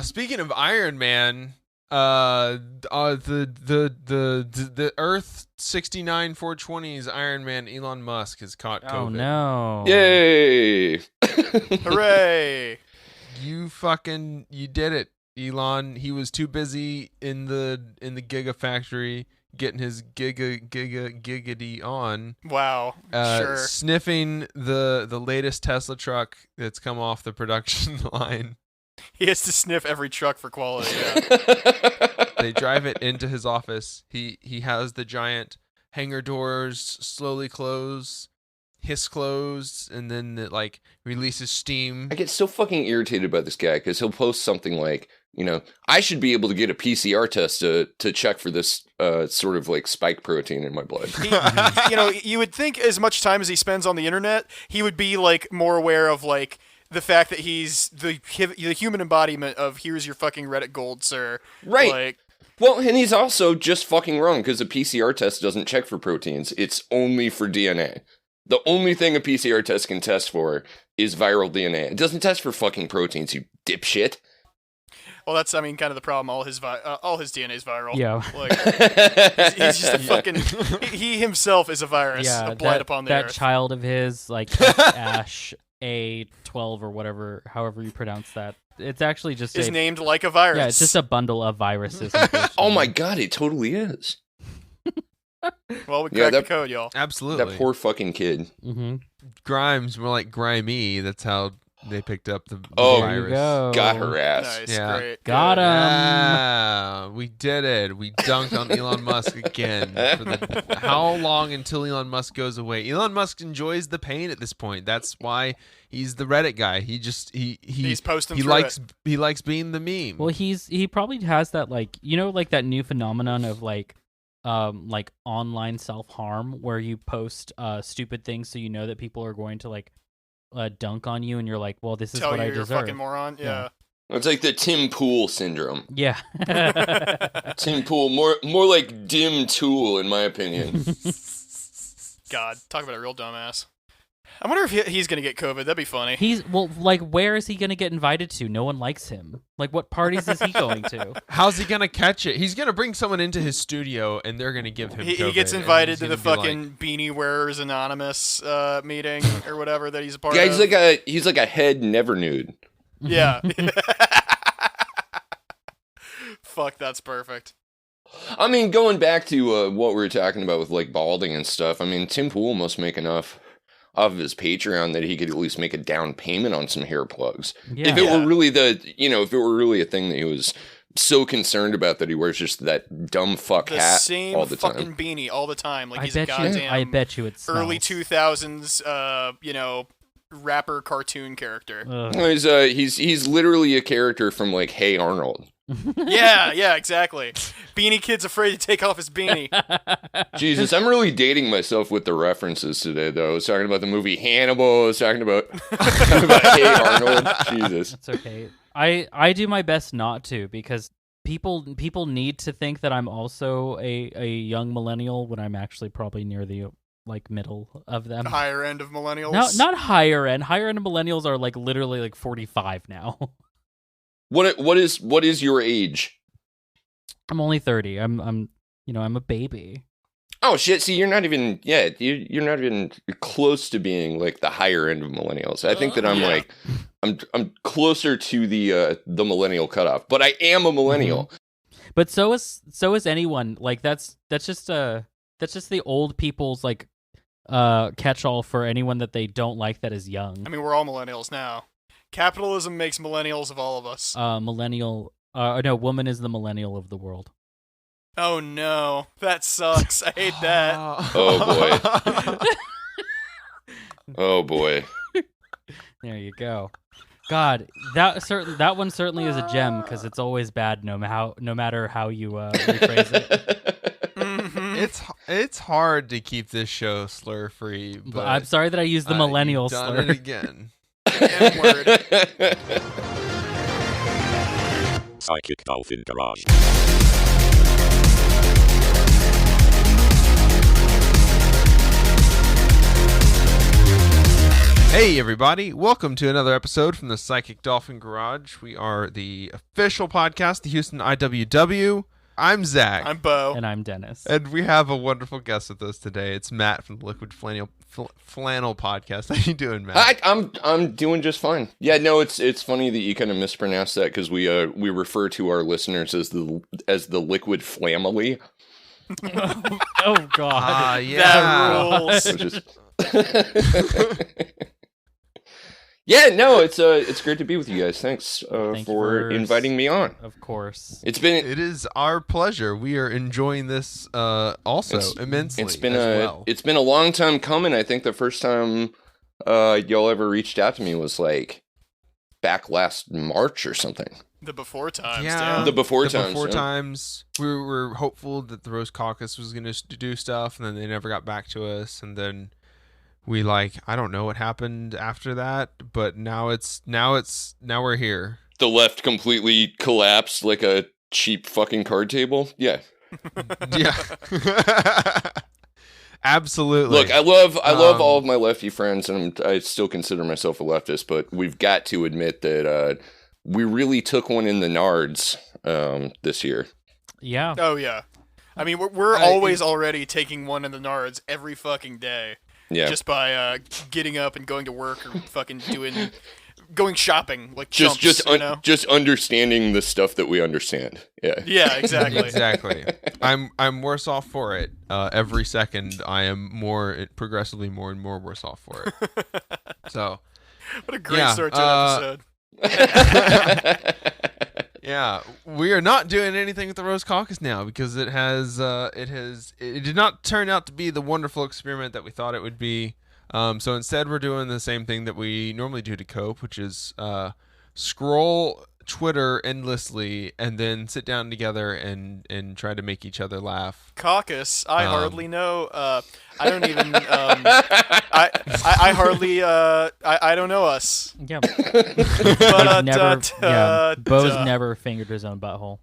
Speaking of Iron Man, the Earth 69 420's Iron Man Elon Musk has caught COVID. Oh no! Yay! Hooray! You did it, Elon. He was too busy in the Gigafactory getting his giggity on. Wow. Sure. Sniffing the latest Tesla truck that's come off the production line. He has to sniff every truck for quality. Yeah. They drive it into his office. He has the giant hangar doors slowly close, hiss closed, and then it like releases steam. I get so fucking irritated by this guy because he'll post something like, I should be able to get a PCR test to check for this sort of like spike protein in my blood. You would think as much time as he spends on the internet, he would be like more aware of like the fact that he's the human embodiment of here's your fucking Reddit gold, sir. Right. Like, well, and he's also just fucking wrong because a PCR test doesn't check for proteins. It's only for DNA. The only thing a PCR test can test for is viral DNA. It doesn't test for fucking proteins, you dipshit. well, that's kind of the problem. All his DNA is viral. Yeah. Like, he's just a fucking. He himself is a virus. Yeah, a blight upon the that earth. child of his, like Ash A12 or whatever, however you pronounce that. It's actually just is named like a virus. Yeah, it's just a bundle of viruses. Oh my god, it totally is. Well, we cracked the code, y'all. Absolutely. That poor fucking kid. Mm-hmm. Grimes, more like Grimy. That's how they picked up the Oh, virus. There you go. Got her ass. Nice, Yeah. great. Got good. him. Yeah, we did it. We dunked on Elon Musk again. How long until Elon Musk goes away? Elon Musk enjoys the pain at this point. That's why he's the Reddit guy. He's posting. He through likes it. he likes being the meme. Well, he probably has that like that new phenomenon of like online self-harm where you post stupid things so you know that people are going to like dunk on you and you're like, well, this is Tell what you I you're a deserve. fucking moron. Yeah. It's like the Tim Pool syndrome. Yeah. Tim Pool, more like Dim Tool, in my opinion. God, talk about a real dumbass. I wonder if he's gonna get COVID. That'd be funny. Where is he gonna get invited to? No one likes him. Like, what parties is he going to? How's he gonna catch it? He's gonna bring someone into his studio and they're gonna give him. He gets invited to the fucking Beanie Wearers Anonymous meeting or whatever that he's a part of. Yeah, he's like a head never nude. Yeah. Fuck, that's perfect. I mean, going back to what we were talking about with like balding and stuff. I mean, Tim Pool must make enough off of his Patreon that he could at least make a down payment on some hair plugs. Yeah. If it were really if it were really a thing that he was so concerned about that he wears just that dumb fuck hat all the time. The same fucking beanie all the time. Like I he's a goddamn bet you it smells. early 2000s, rapper cartoon character. He's literally a character from like Hey Arnold. Yeah, exactly. Beanie Kid's afraid to take off his beanie. Jesus, I'm really dating myself with the references today, though. I was talking about the movie Hannibal. I was talking about Hey Arnold. Jesus. That's okay. I do my best not to because people need to think that I'm also a young millennial when I'm actually probably near the like middle of them. The higher end of millennials. No, not higher end. Higher end of millennials are like literally like 45 now. What is your age? I'm only 30. I'm a baby. Oh shit! See, you're not even you're not even close to being like the higher end of millennials. I think that I'm I'm closer to the millennial cutoff, but I am a millennial. Mm-hmm. But so is anyone. Like that's just the old people's like catch-all for anyone that they don't like that is young. I mean, we're all millennials now. Capitalism makes millennials of all of us. Woman is the millennial of the world. Oh no, that sucks. I hate that. Oh boy. Oh boy. There you go. God, that one certainly is a gem because it's always bad no matter how you rephrase it. Mm-hmm. It's hard to keep this show slur free, but I'm sorry that I used the millennial you've done slur it again. N-word. Psychic Dolphin Garage. Hey everybody, welcome to another episode from the Psychic Dolphin Garage. We are the official podcast, the Houston IWW. I'm Zach. I'm Bo. And I'm Dennis. And we have a wonderful guest with us today. It's Matt from the Liquid Flannel podcast. How you doing, Matt? Hi, I'm doing just fine. Yeah, no, it's funny that you kind of mispronounced that because we refer to our listeners as the Liquid Flamily. Oh God. Yeah. That rules. Which is... Yeah, no, it's great to be with you guys. Thanks Thank you for inviting me on. Of course. It's been It is our pleasure. We are enjoying this also immensely. it's been as a long time coming. I think the first time y'all ever reached out to me was like back last March or something. The before times. Yeah. damn. The before the times. before yeah. times, we were hopeful that the Rose Caucus was going to do stuff, and then they never got back to us. And then we I don't know what happened after that, but now we're here. The left completely collapsed like a cheap fucking card table. Yeah. Yeah, absolutely. Look, I love all of my lefty friends, and I still consider myself a leftist. But we've got to admit that we really took one in the nards this year. Yeah. Oh yeah. I mean, we're always already taking one in the nards every fucking day. Yeah. Just by getting up and going to work or fucking going shopping like just chumps, you know? just understanding the stuff that we understand. Yeah. Yeah, exactly. Exactly. I'm worse off for it. Every second, I am progressively more and more worse off for it. So, What a great Yeah, start to an episode. yeah, we are not doing anything with the Rose Caucus now because it did not turn out to be the wonderful experiment that we thought it would be. So instead, we're doing the same thing that we normally do to cope, which is scroll Twitter endlessly and then sit down together and try to make each other laugh. Caucus, I hardly know. I don't even. I hardly. I don't know us. Yeah. But Bo's never fingered his own butthole.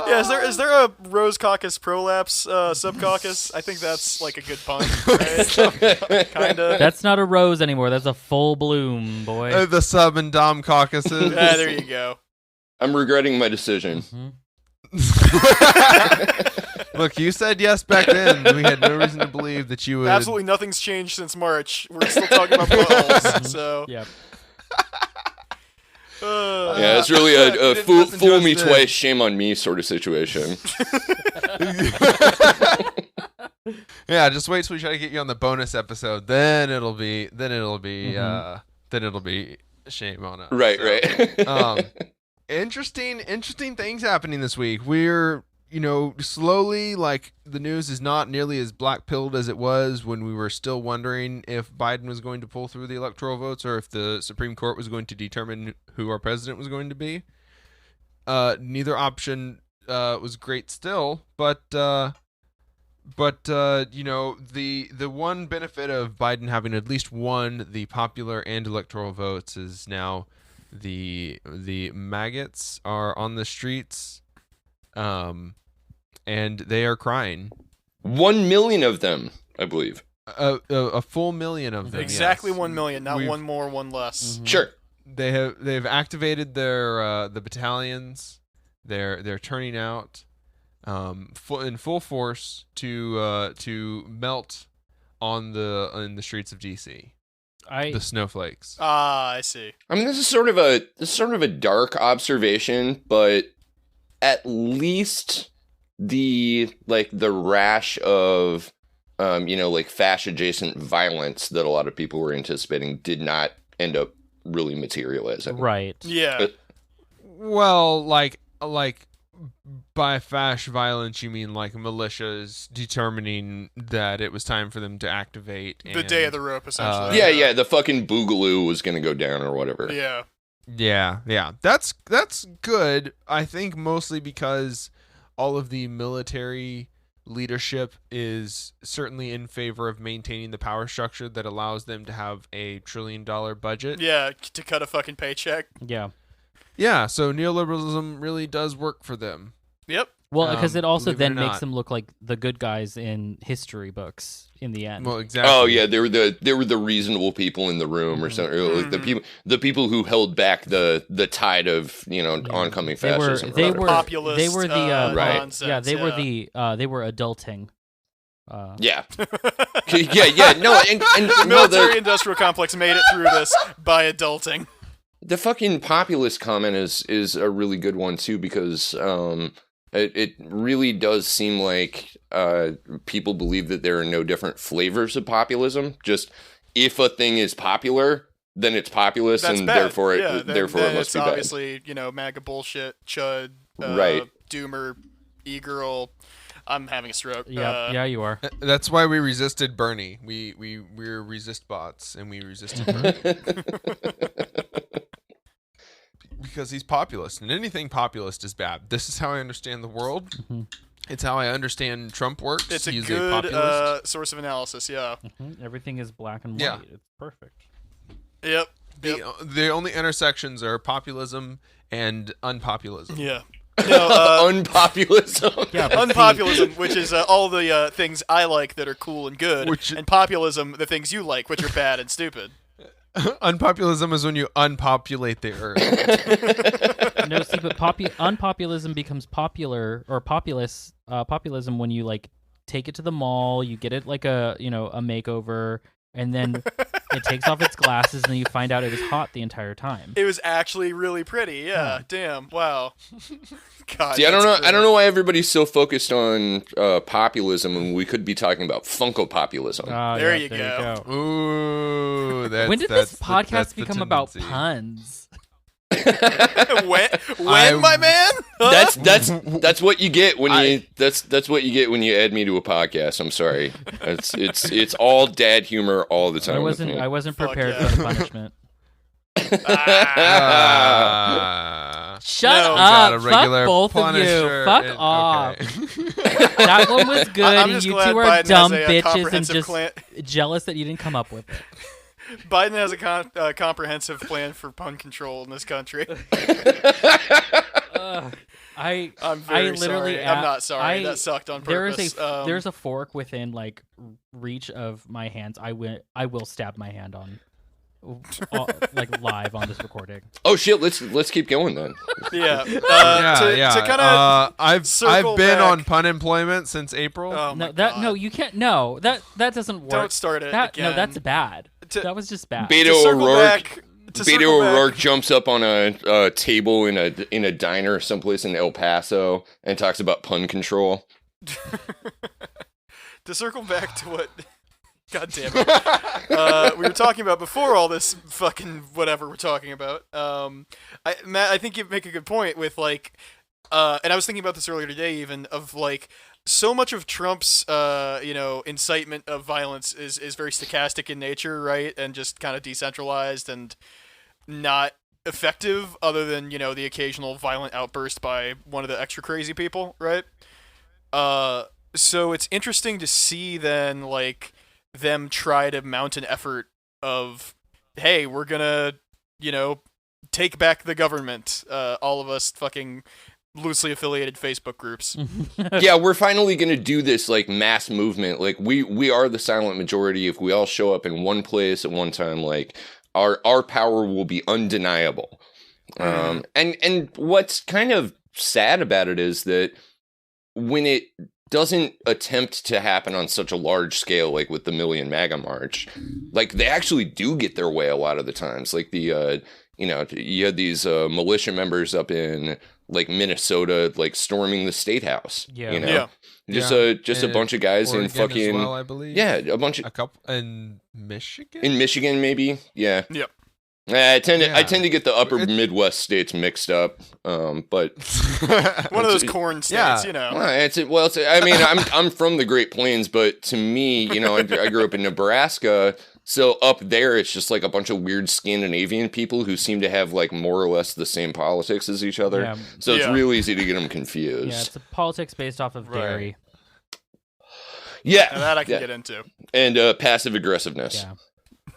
Yeah, is there a Rose Caucus prolapse subcaucus? I think that's like a good pun, right? Kinda. That's not a rose anymore. That's a full bloom, boy. The sub and dom caucuses. Yeah, there you go. I'm regretting my decision. Mhm. Look, you said yes back then. We had no reason to believe that you would. Absolutely nothing's changed since March. We're still talking about buttholes, so. Yeah. Yeah, it's really a didn't fool listen to us me then. twice, shame on me sort of situation. Yeah, just wait till we try to get you on the bonus episode. Then it'll be shame on us. Right, So, right. Interesting things happening this week. We're, slowly, the news is not nearly as black-pilled as it was when we were still wondering if Biden was going to pull through the electoral votes or if the Supreme Court was going to determine who our president was going to be. Neither option was great still, but the one benefit of Biden having at least won the popular and electoral votes is now the maggots are on the streets, and they are crying. 1 million of them, I believe. A full million of them. Exactly yes. 1 million, not We've- one more, one less. Sure. They've activated their the battalions. They're turning out in full force to melt in the streets of DC. The snowflakes. Ah, I see. I mean, this is sort of a dark observation, but at least the rash of fasc adjacent violence that a lot of people were anticipating did not end up really materializing. Right. Yeah. Well, like by fasc violence, you mean like militias determining that it was time for them to activate The day of the rope, essentially. Yeah, the fucking boogaloo was gonna go down or whatever. Yeah. Yeah. That's good. I think mostly because all of the military leadership is certainly in favor of maintaining the power structure that allows them to have a $1 trillion budget. Yeah, to cut a fucking paycheck. Yeah. Yeah, so neoliberalism really does work for them. Yep. Well, because it also believe it or then makes not. them look like the good guys in history books in the end. Well, exactly. Oh yeah, they were the reasonable people in the room or something. Or like the people who held back the tide of oncoming fascism. They or whatever. were Populist, they were the right. nonsense, yeah, they were adulting. Yeah. yeah. No, and The no, military-industrial complex made it through this by adulting. the fucking populist comment is a really good one too, because it really does seem like people believe that there are no different flavors of populism. Just if a thing is popular, then it's populist, That's and bad. therefore it Yeah, therefore then it must it's be bad. obviously, MAGA bullshit, chud, Right. doomer, e-girl. I'm having a stroke. Yeah, you are. That's why we resisted Bernie. We're resist bots, and we resisted Bernie because he's populist, and anything populist is bad. This is how I understand the world. Mm-hmm. It's how I understand Trump works. It's a He's good populist. source of analysis, yeah. Everything is black and white. Yeah. It's perfect. Yep. The only intersections are populism and unpopulism. Yeah. No, Unpopulism. Yeah, but unpopulism, which is all the things I like that are cool and good, Which- and populism, the things you like, which are bad and stupid. Unpopulism is when you unpopulate the earth. no, see, but unpopulism becomes popular or populism when you like take it to the mall, you get it like a makeover, and then it takes off its glasses, and then you find out it was hot the entire time. It was actually really pretty. Yeah. Damn. Wow. God. See, I don't know. that's I don't great. know why everybody's so focused on populism when we could be talking about Funko-populism. There you go. Ooh, that's, When did that's this the- podcast that's the become about tendency. puns? when my man? Huh? That's what you get when you that's what you get when you add me to a podcast. I'm sorry. It's all dad humor all the time. I wasn't Fuck prepared yeah. for the punishment. Shut No. Got a up! regular Fuck both of you! Punisher Fuck and- off! okay. That one was good, I'm and just you glad two are Biden dumb has a bitches and comprehensive just plan. jealous that you didn't come up with it. Biden has a comprehensive plan for pun control in this country. I'm very sorry. I'm not sorry. That sucked on purpose. There's a fork within like reach of my hands. I will stab my hand on, like live on this recording. Oh shit! Let's keep going then. Yeah. Yeah. To kind of I've circle been back- on pun employment since April. Oh my No, that God. no, you can't. No, that doesn't work. Don't start it that, again. No, that's bad. To- That was just bad. Beto To circle O'Rourke. back- to Beto circle back- O'Rourke jumps up on a table in a diner someplace in El Paso and talks about pun control. To circle back to what God damn it. We were talking about before all this fucking whatever we're talking about. Matt, I think you make a good point with like, and I was thinking about this earlier today, even of like, so much of Trump's, incitement of violence is very stochastic in nature, right, and just kind of decentralized and not effective, other than the occasional violent outburst by one of the extra crazy people, right? So it's interesting to see then like them try to mount an effort of, hey, we're gonna, take back the government. All of us fucking loosely affiliated Facebook groups. Yeah, we're finally going to do this like mass movement. Like we are the silent majority. If we all show up in one place at one time, like our power will be undeniable. And what's kind of sad about it is that when it doesn't attempt to happen on such a large scale, like with the Million MAGA March, like they actually do get their way a lot of the times. Like the you had these militia members up in like Minnesota, like storming the state house. Yeah. Yeah. Just Yeah. a bunch of guys in Oregon fucking as well, I believe. yeah, a bunch of A couple in Michigan. in Michigan maybe. Yeah. Yep. I tend Yeah. to get the upper It's- Midwest states mixed up. But One of those corn states, Yeah. I mean, I'm from the Great Plains, but to me, I grew up in Nebraska. So up there, it's just like a bunch of weird Scandinavian people who seem to have like more or less the same politics as each other. Yeah. So it's Yeah. real easy to get them confused. Yeah, it's a politics based off of Right. dairy. Yeah, And that I can yeah. get into. And passive aggressiveness. Yeah.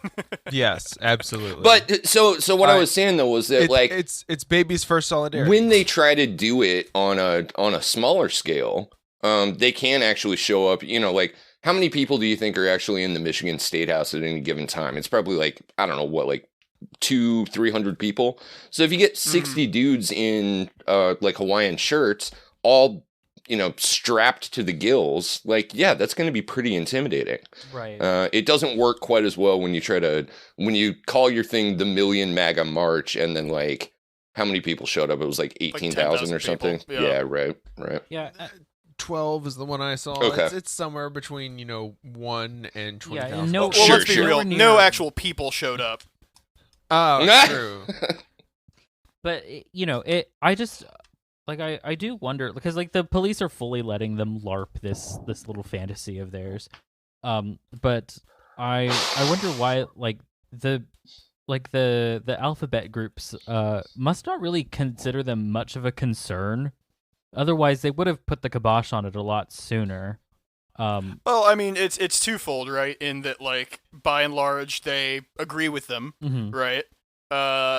Yes, absolutely. But so what I was saying though was that like it's baby's first solidarity. when they try to do it on a smaller scale, they can actually show up. Like how many people do you think are actually in the Michigan State House at any given time? It's probably like I don't know what, like 200-300 people. So if you get 60 dudes in like Hawaiian shirts, all strapped to the gills, like that's going to be pretty intimidating. Right. It doesn't work quite as well when you call your thing the Million MAGA March, and then like how many people showed up? It was like 18,000 or something. people. Yeah. Right. Yeah. 12 is the one I saw. Okay. It's somewhere between 1 and 20,000. Yeah, and no- Well, let's be sure. real. Nowhere near- No actual people showed up. Oh, true. But I just like I do wonder because like the police are fully letting them LARP this little fantasy of theirs, but I wonder why the alphabet groups must not really consider them much of a concern. Otherwise, they would have put the kibosh on it a lot sooner. Well, I mean, it's twofold, right? In that, like, by and large, they agree with them, Mhm. right?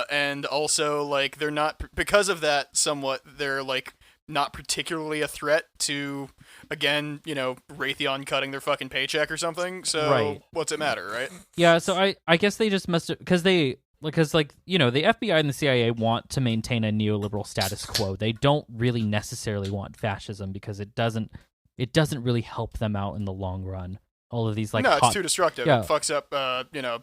And also, like, they're not, because of that, somewhat, they're, like, not particularly a threat to, again, Raytheon cutting their fucking paycheck or something. So, Right. what's it matter, right? Yeah, so I guess they just must have, because the FBI and the CIA want to maintain a neoliberal status quo. They don't really necessarily want fascism because it doesn't really help them out in the long run. All of these No, it's too destructive. Yeah. It fucks up,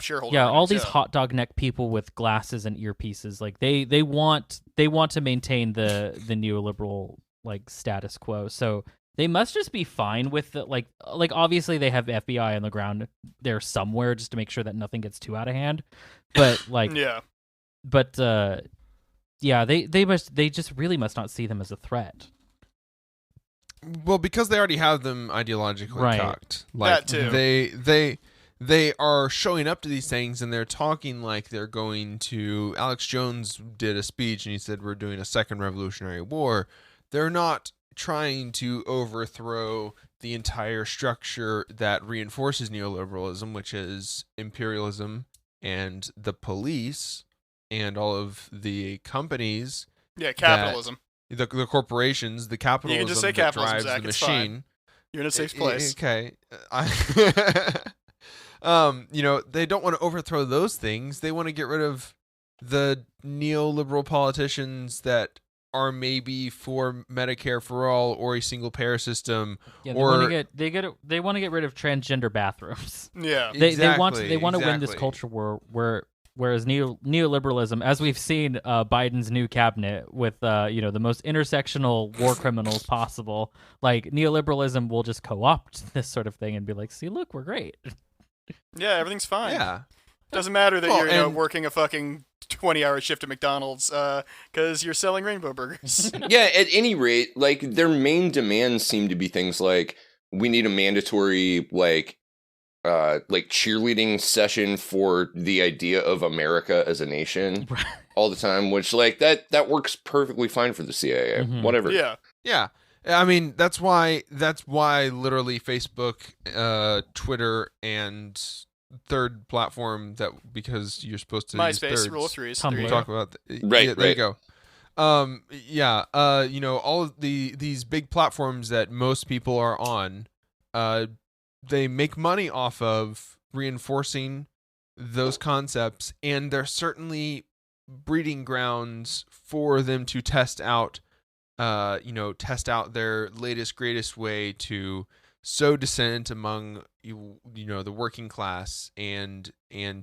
shareholder. yeah, all earnings, these hot dog neck people with glasses and earpieces, like they want to maintain the neoliberal like status quo. So they must just be fine with the like obviously they have FBI on the ground there somewhere just to make sure that nothing gets too out of hand. But like Yeah. but yeah, they just really must not see them as a threat. Well, because they already have them ideologically Right. cocked. That too. They are showing up to these things and they're talking like they're going to. Alex Jones did a speech and he said we're doing a second Revolutionary War. They're not trying to overthrow the entire structure that reinforces neoliberalism, which is imperialism and the police and all of the companies. Yeah, capitalism. The corporations, the capitalism just say that capitalism, drives Zach, the it's fine. machine. You're in a safe place. Okay. They don't want to overthrow those things. They want to get rid of the neoliberal politicians that are maybe for Medicare for all or a single payer system. Yeah, Or- want to get rid of transgender bathrooms. Yeah. They want to win this exactly. culture war whereas neoliberalism, as we've seen Biden's new cabinet with the most intersectional war criminals possible, like neoliberalism will just co-opt this sort of thing and be like, see, look, we're great. Yeah, everything's fine. Yeah. Doesn't matter that Well, you're and- working a fucking 20-hour shift at McDonald's because you're selling rainbow burgers. Yeah, at any rate, like their main demands seem to be things like we need a mandatory like cheerleading session for the idea of America as a nation Right. all the time, which like that works perfectly fine for the CIA. Mhm. Whatever. Yeah. Yeah. I mean, that's why literally Facebook, Twitter, and third platform because you're supposed to use MySpace, thirds. rule of threes. Tumblr. There you Talk go. about Right, yeah, there you right. go. All of these big platforms that most people are on, they make money off of reinforcing those concepts, and they're certainly breeding grounds for them to test out their latest greatest way to sow dissent among the working class and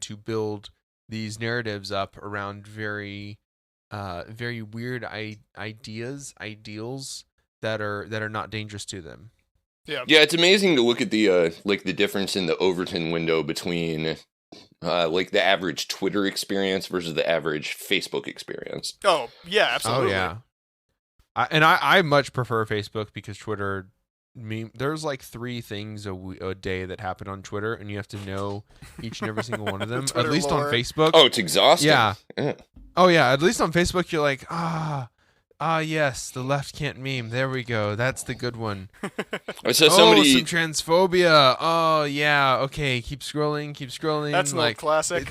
to build these narratives up around very weird ideals that are not dangerous to them. Yeah. Yeah, it's amazing to look at the the difference in the Overton window between the average Twitter experience versus the average Facebook experience. Oh, yeah, absolutely. Oh yeah. I much prefer Facebook because Twitter. There's like 3 things a day that happen on Twitter, and you have to know each and every single one of them. At Twitter least lore. on Facebook. Oh, it's exhausting. Yeah. Yeah. Oh yeah. At least on Facebook, you're like, Ah, yes, the left can't meme. There we go. That's the good one. I saw somebody. some transphobia. Oh yeah. Okay, keep scrolling. That's an old like classic.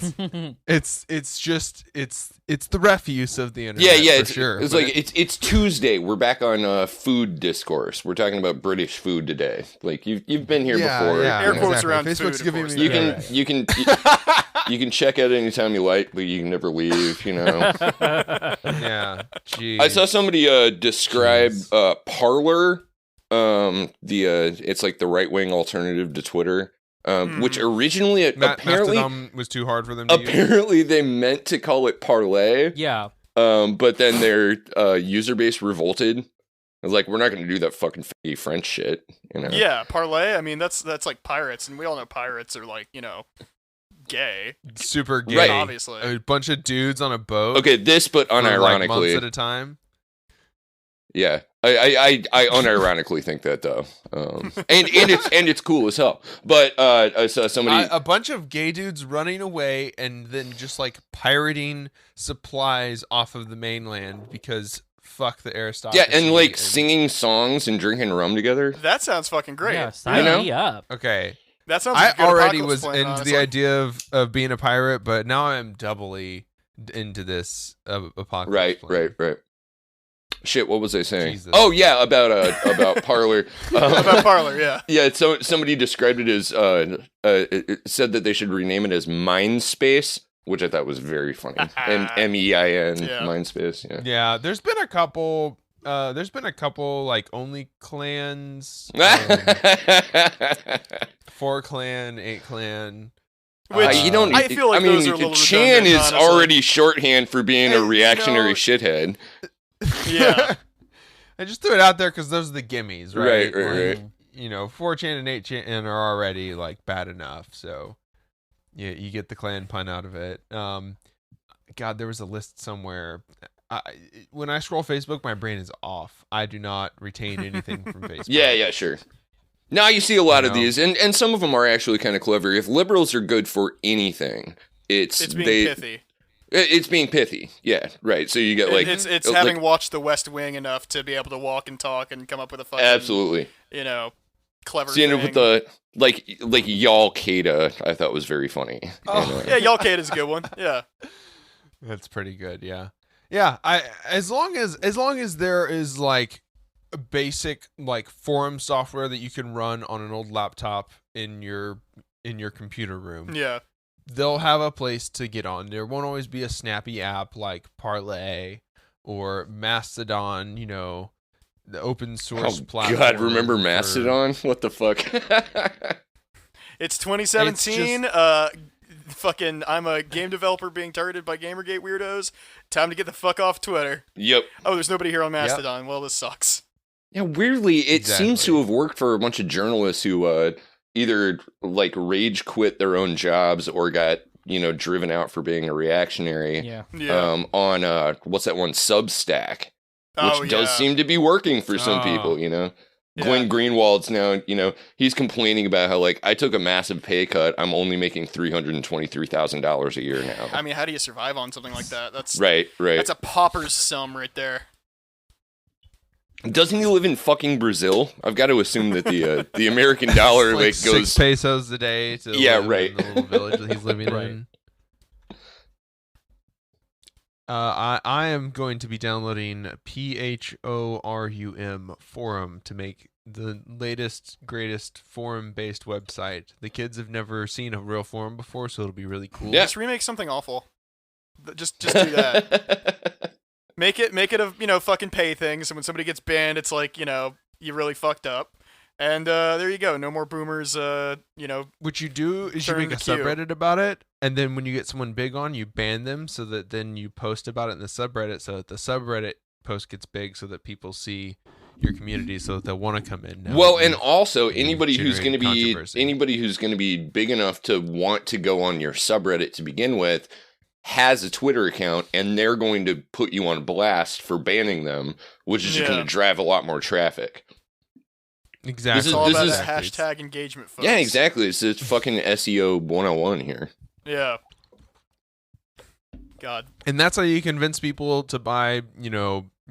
it's just it's the refuse of the internet. Yeah, for sure. It's but like it's Tuesday. We're back on food discourse. We're talking about British food today. Like you've been here before. Yeah, Air quotes exactly. around Facebook's food, giving of course. me You can right. you can you can check out anytime you like, but you can never leave. You know. Yeah. Jeez. I saw somebody describe Parler. It's like the right wing alternative to Twitter. Which originally apparently Mastodon was too hard for them to use. apparently they meant to call it Parlay. Yeah. But then their user base revolted. It was like, we're not going to do that fucking French shit, you know? Yeah, parlay. I mean, that's like pirates, and we all know pirates are like, gay. Super gay. Right. Obviously. A bunch of dudes on a boat. Okay, this, but for, like, months unironically, at a time. yeah, I unironically think that though, and it's cool as hell. But I saw somebody. A bunch of gay dudes running away and then just like pirating supplies off of the mainland because fuck the aristocracy. Yeah, and like singing songs and drinking rum together. That sounds fucking great. Yeah, sign know? me up. Okay. That sounds I like a good already apocalypse was plan, into honestly. the idea of being a pirate, but now I'm doubly into this apocalypse plan. Right. Shit, what was I saying? Jesus. Oh yeah, about Parler. About Parler, yeah. Yeah, so somebody described it as it said that they should rename it as Mindspace, which I thought was very funny. And MEIN Yeah. Mindspace. Yeah. Yeah, there's been a couple like only clans, 4 clan, 8 clan. Which you don't. I feel like I mean, those are a little Chan redundant, is honestly. already shorthand for being a And, reactionary shithead. Yeah. I just threw it out there because those are the gimmies, right? Right. You know, 4chan and 8chan are already like bad enough, so yeah, you get the clan pun out of it. God, there was a list somewhere. When I scroll Facebook, my brain is off. I do not retain anything from Facebook. Yeah, sure. Now you see a lot of know? these, and some of them are actually kind of clever. If liberals are good for anything, it's being pithy. It's being pithy. Yeah, right. So you get like it's like- having watched The West Wing enough to be able to walk and talk and come up with a fucking absolutely. Clever So you end up thing. with the like y'all Kada, I thought was very funny. Oh, And, Yeah, y'all Kate is a good one. Yeah. That's pretty good. Yeah. As long as there is like a basic like forum software that you can run on an old laptop in your computer room, Yeah. they'll have a place to get on. There won't always be a snappy app like Parlay or Mastodon, the open source oh platform. God, remember for- Mastodon? What the fuck? It's 2017. Fucking I'm a game developer being targeted by Gamergate weirdos. Time to get the fuck off Twitter. Yep. Oh, there's nobody here on Mastodon. Well, this sucks. Yeah, weirdly, it seems Exactly. to have worked for a bunch of journalists who either like rage quit their own jobs or got driven out for being a reactionary. Yeah. Yeah. On what's that one, Substack, oh, which does yeah. seem to be working for some Oh. people. Yeah. Glenn Greenwald's now, he's complaining about how like I took a massive pay cut. I'm only making $323,000 a year now. I mean, how do you survive on something like that? That's Right. That's a pauper's sum right there. Doesn't he live in fucking Brazil? I've got to assume that the American dollar like like goes 6 pesos a day to Yeah, live right. in the little village that he's living Right. in. I am going to be downloading PHORUM forum to make the latest, greatest forum-based website. The kids have never seen a real forum before, so it'll be really cool. Yeah. Just remake something awful. Just do that. Make it a fucking pay thing. So when somebody gets banned, it's like you really fucked up. And there you go. No more boomers. What you do is you Turn make a the queue. subreddit about it, and then when you get someone big on, you ban them so that then you post about it in the subreddit so that the subreddit post gets big so that people see your community so that they'll want to come in. now Well, that and you've- also you've anybody who's going to generated be controversy. big enough to want to go on your subreddit to begin with has a Twitter account, and they're going to put you on blast for banning them, which is just going Yeah. to drive a lot more traffic. Exactly. It's all about is- that hashtag engagement, folks. Yeah, exactly. It's fucking SEO 101 here. Yeah. God. And that's how you convince people to buy,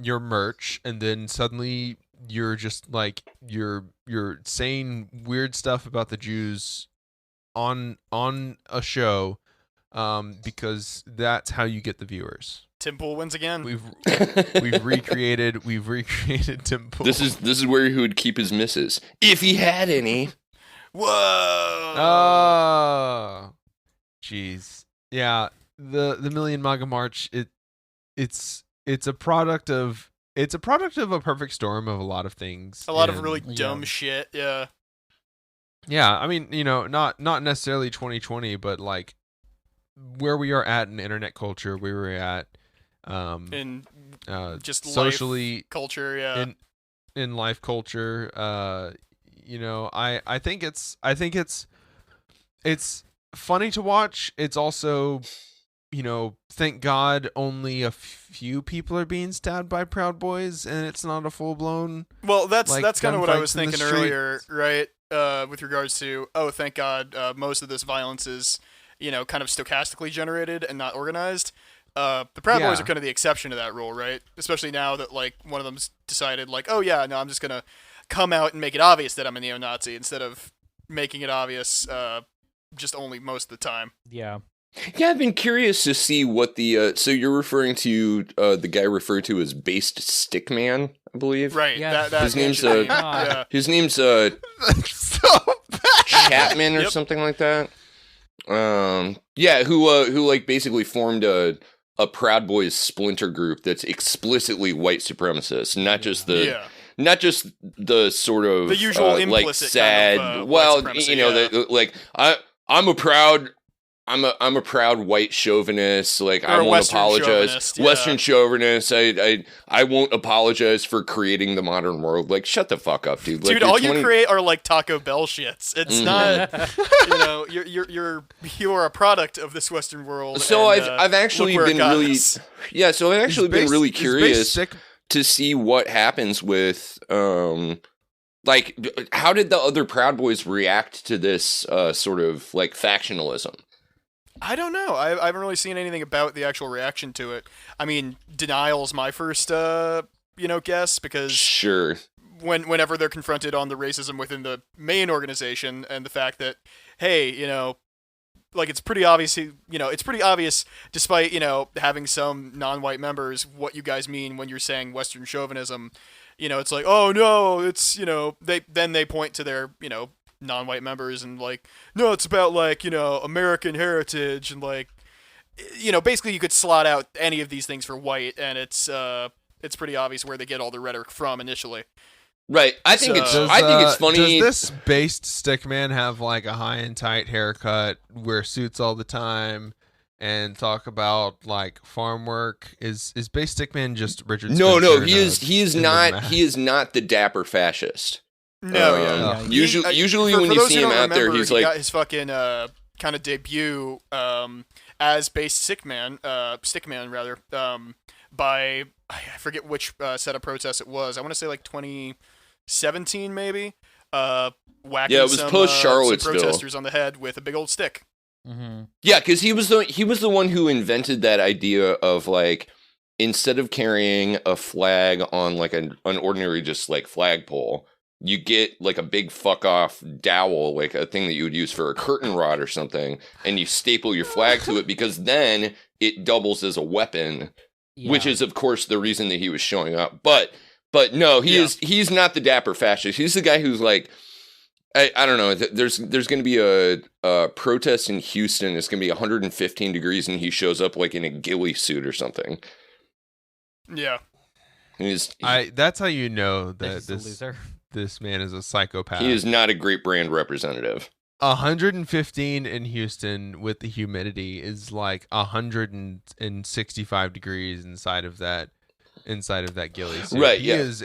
your merch, and then suddenly you're just like you're saying weird stuff about the Jews on a show, because that's how you get the viewers. Tim Pool wins again. We've recreated Tim Pool. This is where he would keep his misses if he had any. Whoa! Oh, jeez. Yeah, the Million MAGA March. It's a product of a perfect storm of a lot of things. A lot of and- really dumb shit. Yeah. Yeah, I mean, not necessarily 2020, but like where we are at in internet culture, where we're at, In just socially, life culture. Yeah. in life culture. I think it's funny to watch. It's also, thank God only a few people are being stabbed by Proud Boys, and it's not a full blown. Well, that's like, kind of what I was gunfights in the thinking earlier, right? With regards to, thank God, most of this violence is, kind of stochastically generated and not organized. The Proud Boys Yeah. are kind of the exception to that rule, right? Especially now that like one of them's decided, like, oh yeah, no, I'm just gonna come out and make it obvious that I'm a neo-Nazi instead of making it obvious, just only most of the time. Yeah. Yeah, I've been curious to see what the. So you're referring to the guy referred to as Based Stickman, I believe. Right. Yeah. That His name's yeah. His name's So bad. Chapman or Yep. something like that. Yeah, who like basically formed a Proud Boys splinter group that's explicitly white supremacist, not just the. Yeah. Not just the sort of The usual like implicit sad. kind of, white well, supremacy, the, like I'm a proud white chauvinist. Like I Or a won't Western apologize. chauvinist, yeah. Western chauvinist. I won't apologize for creating the modern world. Like shut the fuck up, dude. Like, Dude, you're all you 20 create are like Taco Bell shits. It's Mhm. not, you're a product of this Western world. So and, I've actually look where it been got really us. yeah. So I've actually been really Is curious Stick- to see what happens with like how did the other Proud Boys react to this sort of like factionalism? I don't know. I haven't really seen anything about the actual reaction to it. I mean, denial's my first, guess because Sure. whenever they're confronted on the racism within the main organization and the fact that, hey, like it's pretty obvious, it's pretty obvious despite, having some non-white members what you guys mean when you're saying Western chauvinism. It's like, oh no, it's, they point to their, non-white members and like, no, it's about like, American heritage and like, basically you could slot out any of these things for white and it's pretty obvious where they get all the rhetoric from initially. Right. I think So- it's funny. Does this based Stickman have like a high and tight haircut, wear suits all the time, and talk about like farm work? Is based Stickman just Richard? No, Spencer he is in the not mask? he is not the dapper fascist. No, yeah. Usually for when you those see who him don't out there, remember, he's he like got his fucking kind of debut as based Stickman rather, by I forget which set of protests it was. I want to say like 2017 maybe. Whacking Yeah, it was some, post some Charlottesville. protesters on the head with a big old stick. Mm-hmm. yeah, because he was the one who invented that idea of like instead of carrying a flag on like an ordinary just like flagpole, you get like a big fuck off dowel, like a thing that you would use for a curtain rod or something, and you staple your flag to it because then it doubles as a weapon, which is of course the reason that he was showing up. But no, he's not the dapper fascist. He's the guy who's like, I don't know. There's going to be a protest in Houston. It's going to be 115 degrees, and he shows up like in a ghillie suit or something. Yeah. And That's how you know that He's a loser. this man is a psychopath. he is not a great brand representative. 115 in Houston with the humidity is like 165 degrees inside of that ghillie suit. Right, He yeah. he's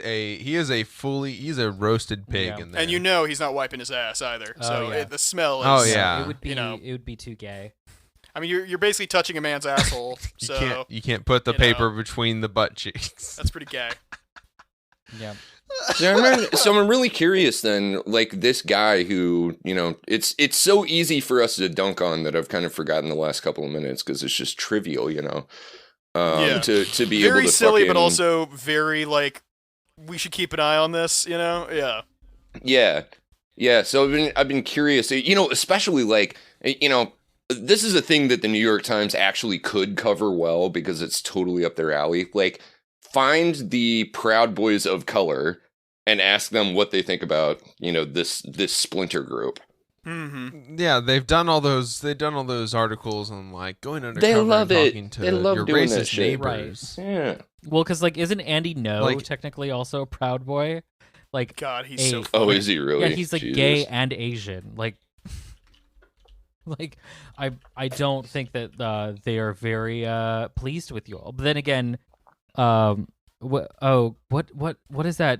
a roasted pig Yeah. in there. And he's not wiping his ass either. Oh, So yeah. the smell is. Oh, yeah. It would be You know. it would be too gay. I mean, you're basically touching a man's asshole. you So can't put the you paper know. between the butt cheeks. that's pretty gay. Yeah. So I'm really curious then, like this guy who, it's so easy for us to dunk on that I've kind of forgotten the last couple of minutes because it's just trivial, Yeah. to be Very able to silly, fucking, but also very like we should keep an eye on this. Yeah. yeah. So I've been curious, especially like, this is a thing that the New York Times actually could cover well because it's totally up their alley. Like, find the Proud Boys of color and ask them what they think about, this splinter group. Mm-hmm. Yeah, they've done all those articles on like going undercover They love and it. talking to They love your doing that racist shit. neighbors. Yeah. Well, because like, isn't Andy No Like- technically also a Proud Boy? Like, God, he's so. Hey. Oh, Funny. is he really? yeah, he's like Jesus. gay and Asian. Like, like I don't think that they are very pleased with you all. But then again, what is that?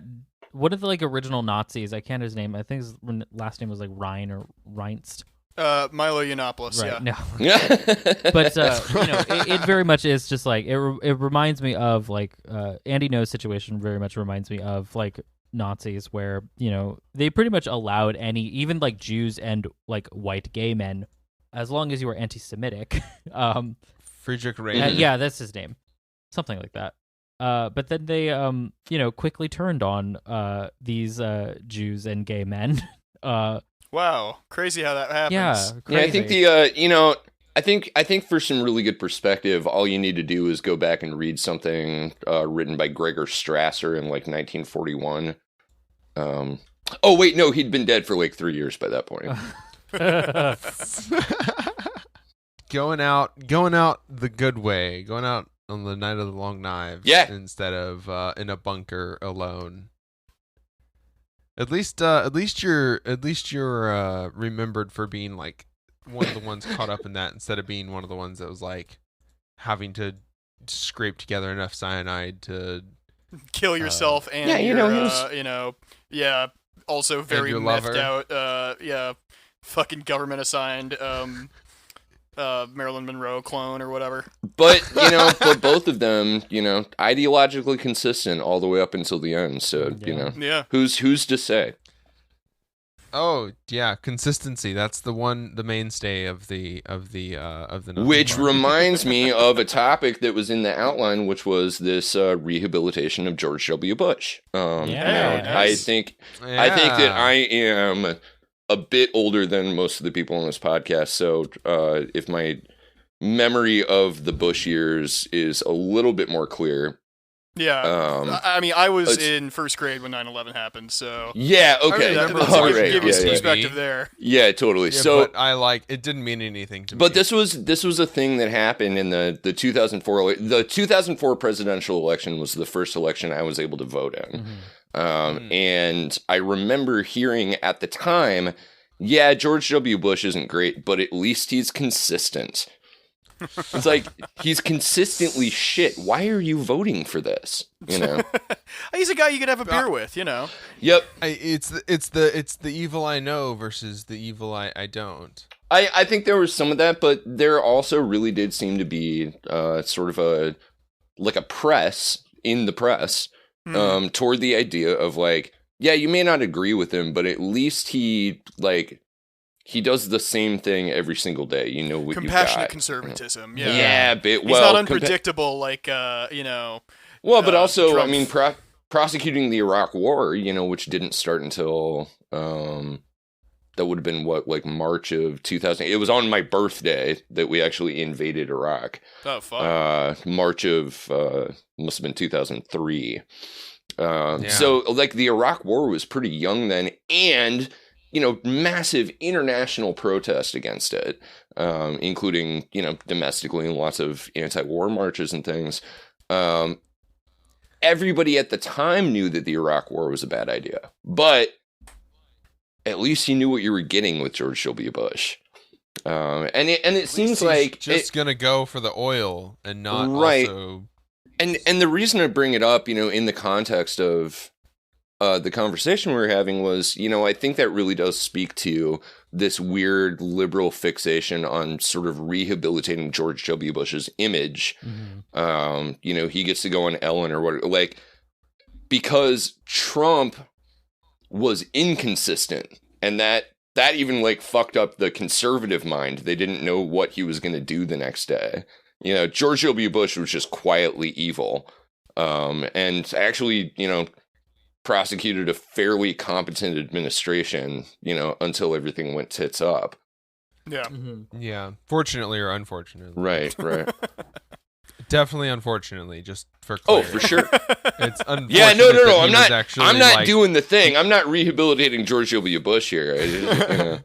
What are the like original Nazis? I can't his name. I think his last name was like Ryan or Reinst. Milo Yiannopoulos. Right? Yeah. No. But it very much is just like it reminds me of like Andy No's situation. Very much reminds me of like Nazis, where they pretty much allowed even like Jews and like white gay men, as long as you were anti-Semitic. Friedrich Reich. Yeah, that's his name, something like that. But then they quickly turned on these Jews and gay men. Wow, crazy how that happens. Yeah, Yeah, I think crazy. I think for some really good perspective, all you need to do is go back and read something written by Gregor Strasser in like 1941. Oh wait, no, he'd been dead for like 3 years by that point. going out the good way, going out on the night of the long knives, Yeah. instead of in a bunker alone. At least you're remembered for being like one of the ones caught up in that, instead of being one of the ones that was like having to scrape together enough cyanide to Kill yourself and yeah, your, also very your methed lover. out, fucking government assigned, Marilyn Monroe clone or whatever. But but both of them, ideologically consistent all the way up until the end. So Yeah. who's to say? Oh yeah, consistency. That's the mainstay of the Nazi Which Party. reminds me of a topic that was in the outline, which was this rehabilitation of George W. Bush. Yeah, Now, nice. I think Yeah. that I am a bit older than most of the people on this podcast, so if my memory of the Bush years is a little bit more clear. Yeah. I mean, I was it's- in first grade when 9/11 happened, so Yeah, okay. remember that All watching right, give you yeah, some yeah. perspective there. Yeah, totally. Yeah, So but it didn't mean anything to me. But this was a thing that happened in the 2004 presidential election was the first election I was able to vote in. And I remember hearing at the time, yeah, George W. Bush isn't great, but at least he's consistent. It's like, he's consistently shit. Why are you voting for this? He's a guy you could have a beer with, Yep. It's the evil I know versus the evil I don't. I think there was some of that, but there also really did seem to be sort of a press in the press toward the idea of like, yeah, you may not agree with him, but at least he does the same thing every single day. You know what you got. Compassionate conservatism. Yeah. Yeah, He's not unpredictable like Well, but also, Trump. I mean, prosecuting the Iraq War, which didn't start until that would have been March of 2000. It was on my birthday that we actually invaded Iraq. Oh fuck. March of must have been 2003. So the Iraq War was pretty young then, and massive international protest against it, including domestically and lots of anti-war marches and things. Everybody at the time knew that the Iraq War was a bad idea, but at least you knew what you were getting with George W. Bush. And it seems like just gonna go for the oil and not Right. also. And the reason I bring it up, in the context of the conversation we were having was, I think that really does speak to this weird liberal fixation on sort of rehabilitating George W. Bush's image. He gets to go on Ellen or what, because Trump was inconsistent, and that even fucked up the conservative mind. They didn't know what he was going to do the next day. You know, George W. Bush was just quietly evil, and actually, you know, prosecuted a fairly competent administration, you know, until everything went tits up. Yeah. Yeah, fortunately or unfortunately. Right, right. Definitely unfortunately, just for Oh, clarity. for sure. It's unfortunate. Yeah, no. that he I'm was not. actually, I'm not like, doing the thing. I'm not rehabilitating George W. Bush here.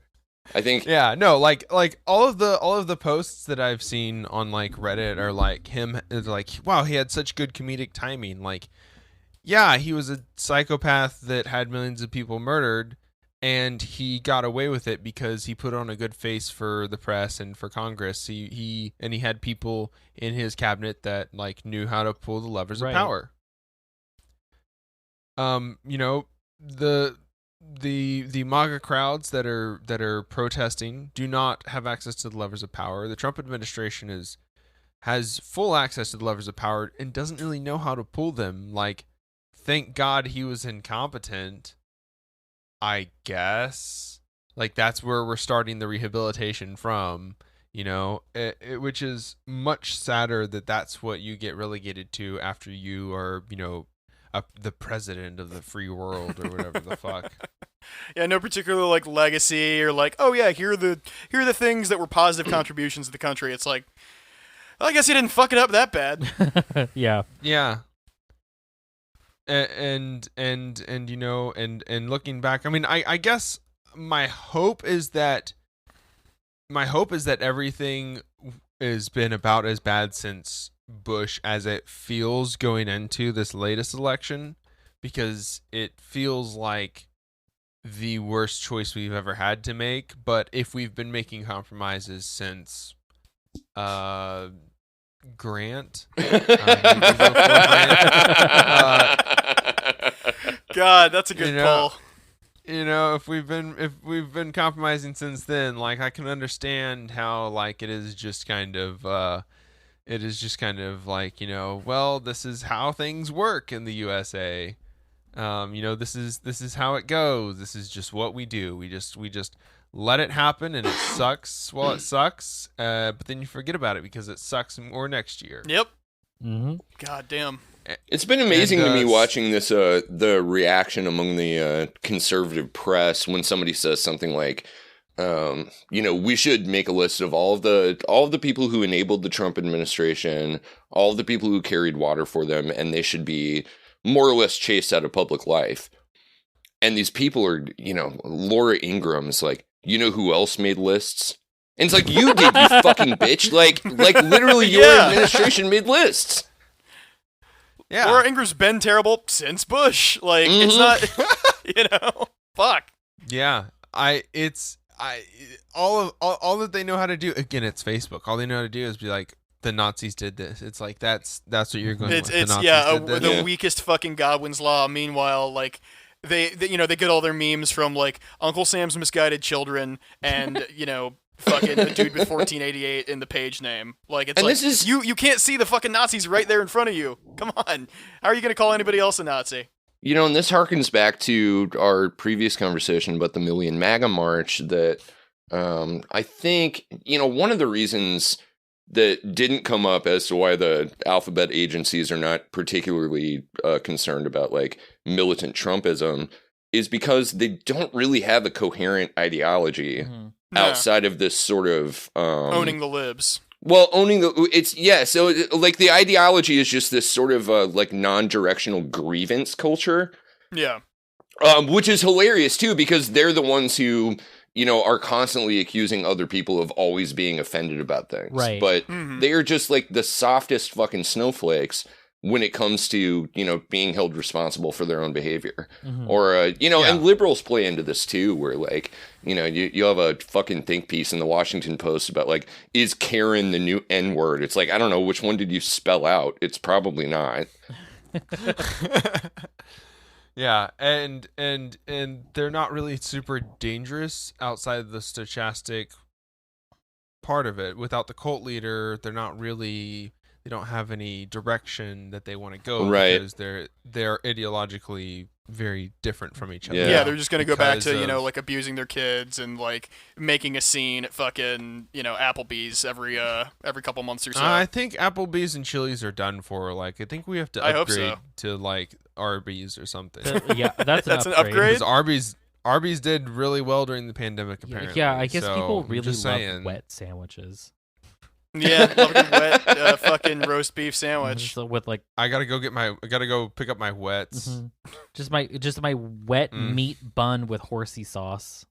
I think. Yeah, no, like all of the posts that I've seen on like Reddit are like him, it's like, wow, he had such good comedic timing. Like, yeah, he was a psychopath that had millions of people murdered, and he got away with it because he put on a good face for the press and for Congress. He had people in his cabinet that like knew how to pull the levers Right. of power. You know, the MAGA crowds that are protesting do not have access to the levers of power. The Trump administration has full access to the levers of power and doesn't really know how to pull them. Like, thank God he was incompetent, I guess. Like, that's where we're starting the rehabilitation from, you know, which is much sadder that that's what you get relegated to after you are, you know, the president of the free world or whatever the fuck. Yeah, no particular like legacy or like, oh yeah, here are the things that were positive contributions to the country. It's like, well, I guess he didn't fuck it up that bad. Yeah. Yeah. And you know, and looking back, I mean, I guess my hope is that everything has been about as bad since Bush as it feels going into this latest election, because it feels like the worst choice we've ever had to make. But if we've been making compromises since Grant, God, that's a good You know, pull. you know, if we've been compromising since then, like, I can understand how, like, it is just kind of like, you know, well, this is how things work in the USA. You know, this is how it goes. This is just what we do. We just let it happen, and it sucks while it sucks. But then you forget about it because it sucks more next year. Yep. Mm-hmm. God damn. It's been amazing to me And, watching this, the reaction among the conservative press when somebody says something like, you know, we should make a list of all of the people who enabled the Trump administration, all of the people who carried water for them, and they should be more or less chased out of public life. And these people are, you know, Laura Ingram's like, you know who else made lists? And it's like, you did, you fucking bitch. Like literally your Yeah. administration made lists. Yeah. Laura Ingram's been terrible since Bush. Like, it's not, you know, fuck. Yeah. All that they know how to do, again, it's Facebook. All they know how to do is be like, the Nazis did this. It's like, that's what you're going with. The It's Nazis yeah, did this. the Yeah. weakest fucking Godwin's Law. Meanwhile, like, they you know, they get all their memes from like Uncle Sam's Misguided Children and you know, fucking a dude with 1488 in the page name. Like, it's And like this is- you can't see the fucking Nazis right there in front of you. Come on, how are you gonna call anybody else a Nazi? You know, and this harkens back to our previous conversation about the Million MAGA March that I think, you know, one of the reasons that didn't come up as to why the alphabet agencies are not particularly concerned about like militant Trumpism is because they don't really have a coherent ideology Mm-hmm. Yeah. outside of this sort of Owning the libs. well, owning so like the ideology is just this sort of like non-directional grievance culture, Yeah. which is hilarious too because they're the ones who, you know, are constantly accusing other people of always being offended about things. Right. But Mhm. they are just like the softest fucking snowflakes when it comes to, you know, being held responsible for their own behavior. Mhm. Or, you know, Yeah. and liberals play into this too, where like, you know, you have a fucking think piece in the Washington Post about like, is Karen the new N word? It's like, I don't know, which one did you spell out? It's probably not. Yeah, and they're not really super dangerous outside of the stochastic part of it. Without the cult leader, they're not really, they don't have any direction that they want to go Right. because they're ideologically very different from each other. Yeah. Yeah, they're just gonna go back to Because of- like abusing their kids and like making a scene at fucking Applebee's every couple months or so. I think Applebee's and Chili's are done for. Like, I think we have to I hope upgrade so. to like Arby's or something. Yeah, that's That's an an upgrade. upgrade? Because Arby's did really well during the pandemic. Apparently, Yeah, I guess So, people I'm really just love saying. wet sandwiches. Yeah, love a good wet fucking roast beef sandwich. Just with like I gotta go pick up my wets. mhm. just my wet Mm. meat bun with horsey sauce.